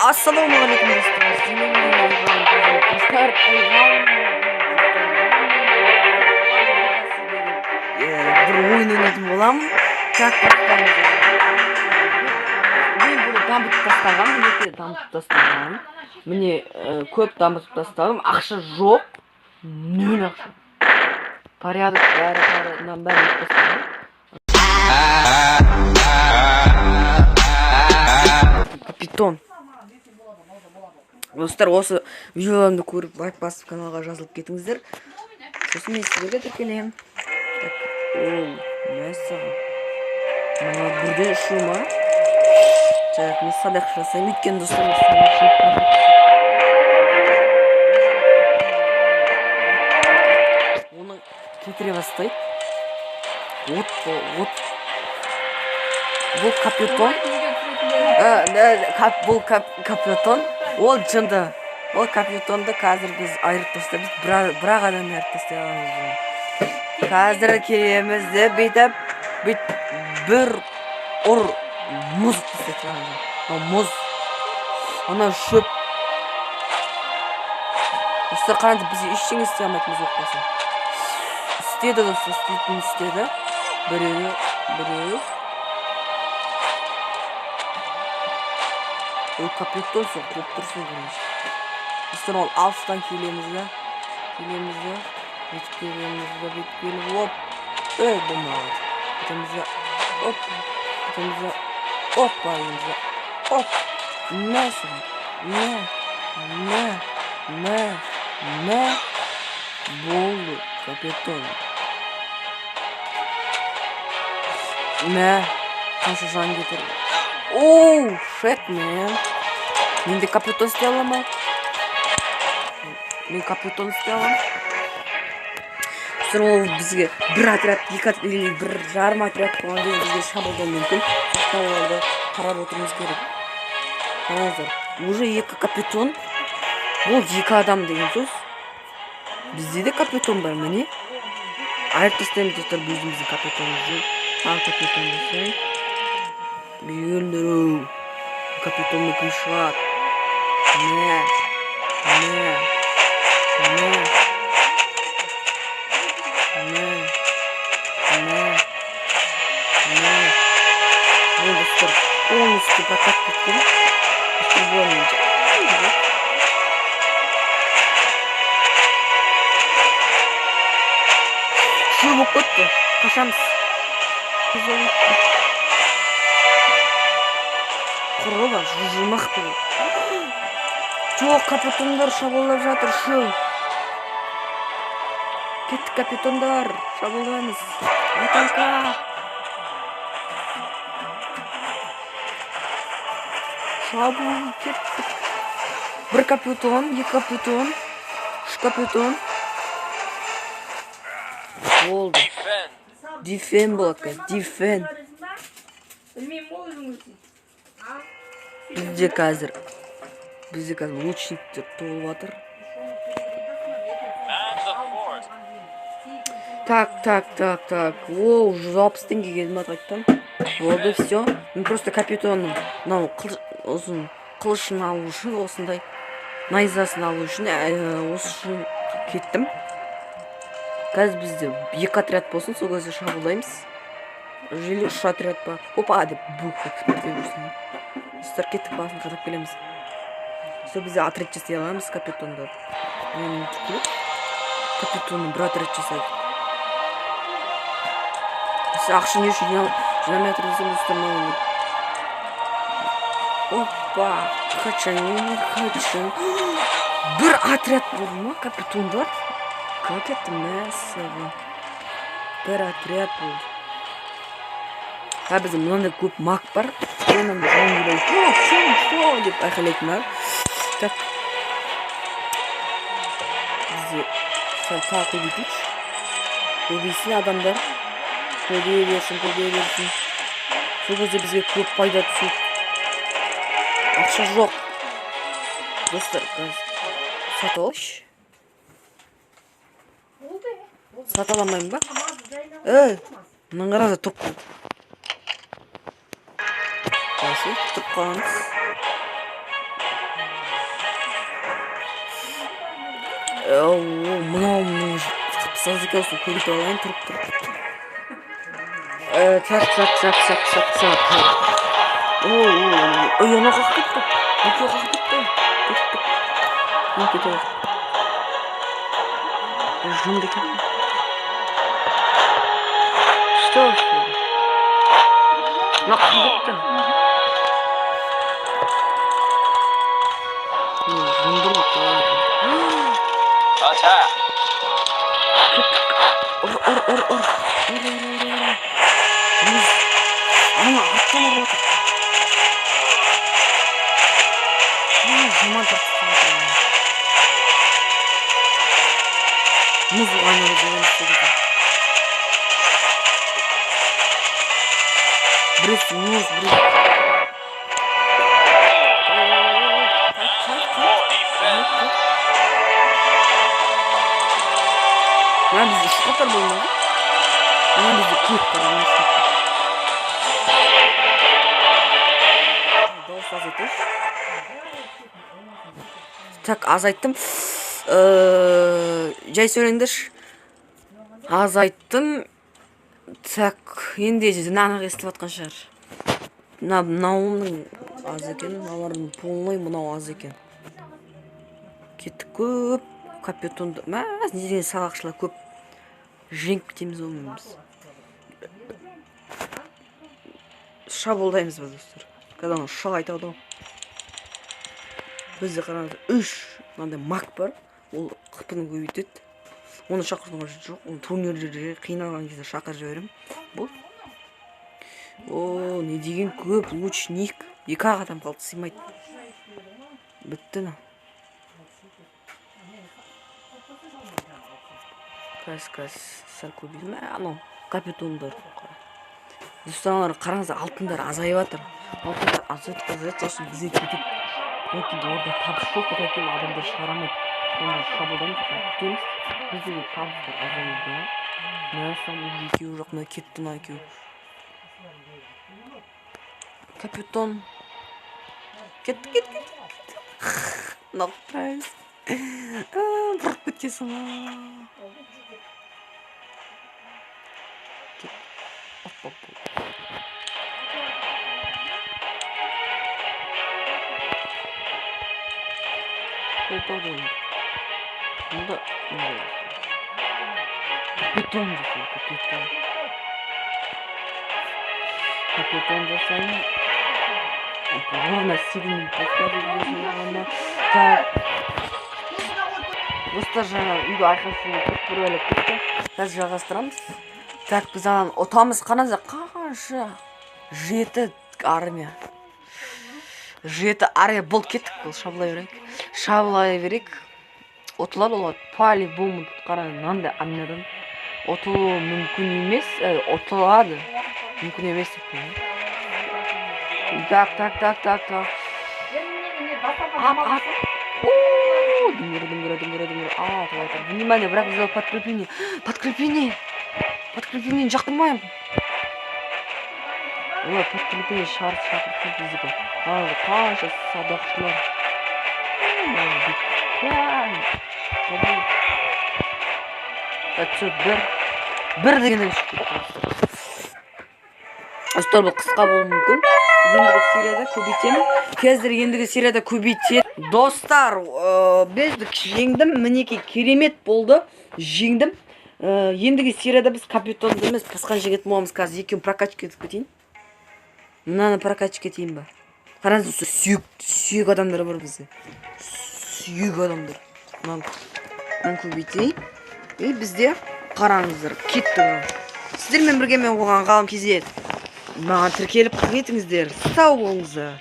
Assalamualaikum dostlar. Bir oyun oynadım bolam. Tak başlayalım. Men buni damытып тастагам, мынеке дамытып тастагам. Міне көп дамытып тастадым. Ақша жоқ. Нөл ақша. Порядок бәрі тастагам. Капитон. Достар, осы видеоларымды көріп лайк басып каналға жазылып кетіңіздер. Сосын мен сіздерге тіркелемін. Мәссаған. Мына бірден ұшу ма? Так, мен садақ жасаймын. Өйткені достар, мен садақ жасаймын. Оны кетіре бастайды. Бұл капитон. Бұл капитон. Ол жынды. Ол капитонды қазір біз айырып тастаймыз. Бірақ адамды айырып тастай аламыз. Қазір келеміз де бүйтіп бір ұр мұз тастаймыз. Мұз. Ана шөп. Достар, қараңыз, біз ештеңе істей алмайтынымыз болып қалса. Істеді достар, істейтін істеді. Біреу. Ой, капитон сол қуып тұрсын көріңіз. Достар, ол алыстан келеміз де. Бүйтіп келіп, оп. Болмағыз. Бүйтеміз де, оп. Байымыз де, оп. Мәсін. Болды, капитон. Қанша жан кетір. Оу, шет, мен. Мен де капитон істей аламын. Мен капитон істей аламын. Ол бізге бір отряд, бір жарым отряд болған кезде бізге шабуылдауы мүмкін. Оларды қарап отырмыз керек. Қараңыздар, уже екі капитон. Бұл екі адам деген сөз. Бізде де капитон бар, міне. Айырып тастаймыз достар, өзіміздің капитонымызды. Капитон жасай. Бүйелдіру. Капитонны кім шығады? Мә. Бұл достар, полностью прокат кеткен. Шу болып кетті. Қашамыз. Құрыла, жылмақ бұл. Жоқ, капитондар шабуылдап жатыр, шу. Кетті капитондар, шабуылдаймыз. Атанка. Шабуыл кеттік. Бір капитон, екі капитон, үш капитон. Болды. Дефен болады, дефен. Бізде қазір лучниктер толып жатыр. Так. Оу, 160 теңге келдім атайттан. Болды, все. Мен просто капитонның ұзын қылышын алу үшін, осындай найзасын алу үшін осы үшін кеттім. Қазір бізде екі отряд болсын, сол кезде шабуылдаймыз. Жели үш отряд бар. Опа, деп бұқып кетпеймізсің. Достар, кеттік басын қарап келеміз. Сол бізде отряд жасай аламыз капитонды. Капитонның бір отряд жасайды. Ақшы не үшін жинамай тұрдысың ұстырмауын. Опа, қачын. Бір отряд болды ма, капитондар? Как это мәссаған. Бір отряд болды. Бізде мынандай көп мақ бар. Онан жауынгерлер шо деп айқайлайтындар. Так. Бізде сәл тағы көбейтейікші. Көбейсін адамдар. Көбейе берсін. Сол кезде бізге көп пайда түседі. Ақша жоқ. Достар, сатып алайыншы. Сата аламаймын ба? Мынаны қараңыздар, тұрып қалды. Тұрып қалыңыз. мынауың қыпсыз екенсің, көбейтіп алайын, тұрып. Так. Ой, ана қақ кетті. Екеу қақ кетті. Кеттік. Жынды екен. Что? Мына қақ кетті. Жынды ма? Attack! Ur. Ana arkadan vurdu. Zaman tartıştı. Muz oynadı böyle istedi. Brüs. More defense! Ya biz şu kadar bulmadık. Ya bizi kurtarmış. Дауыс азайтайық. Так, азайттым. Жай сөйлеңдерші. Азайттым. Так, енді нанық естіп атқан шығар. Мынауымның аз екен, мыналардың полный, мынау аз екен. Кеттік көп. Капитонды. Мәз, не деген салақшылар көп. Жеңіп кетеміз өміміз. Шабуылдаймыз біз достар. Когда он шал айтады ғой. Бізде қараңыз 3 мынандай мак бар. Ол қыпын көбейтеді. Оны шақырдың жоқ. Оны турнирлерде қиналған кезде шақырып жіберем. Бұл. О, не деген көп лучник. 2 адам қалды, сыймайды. Бітті на. Кас сәл көбейді. Анау капитондар. Достарлар қараңыздар, алтындар азайып жатыр. Алтындар азайып сосын бізге кетіп. Өйткені орда табыс жоқ, одан кейін адамдар шығарамайды. Онда шабуылдан күтеміз. Бізде табыстар азайды. Мәсам екеуі жоқ, мына кетті мына екеуі. Капитон. Кетті. Мынау прайс. Бұрып кеткесің. Бunda капитон жасайын. Ровно 7 минут поставили. Так. Достар, жаңа үйге арқасын бір өліп кетті. Қазір жалғастырамыз. Так, біз анан отамыз қараңыздар, қанша 7 армия. 7 армия болып кеттік. Бұл шабылай берейік. Отылады олар по-любому қараңыз, мынандай армиядан отылуы мүмкін емес, отылады. Мүмкін емес деп. Так. Ап. Дынгыр. Внимание, враг взял подкрепление. Подкрепление жақтырмайым. Олар подкрепление шақыртып бізге. Қанша садақшылар. бір дегеннен шығып кетті. Достар, бұл қысқа болуы мүмкін. Ендігі серияда көбейтемін. Қазір ендігі серияда көбейтемін. Достар, біздік жеңдім. Мінекей керемет болды. Жеңдім. Ендігі серияда біз капитонды емес, басқан жігіт боламыз. Қазір екеуін прокачка етіп кетейін. Мынаны прокачка етейін ба? Қараңыз, сүйек адамдар бар бізде. Сүйек адамдар. Мынаны көбейтейін. И бізде қараңыздар, кетті. Сіздермен бірге мен оған қалым кезет. Маған тіркеліп етіңіздер. Сау болыңыздар.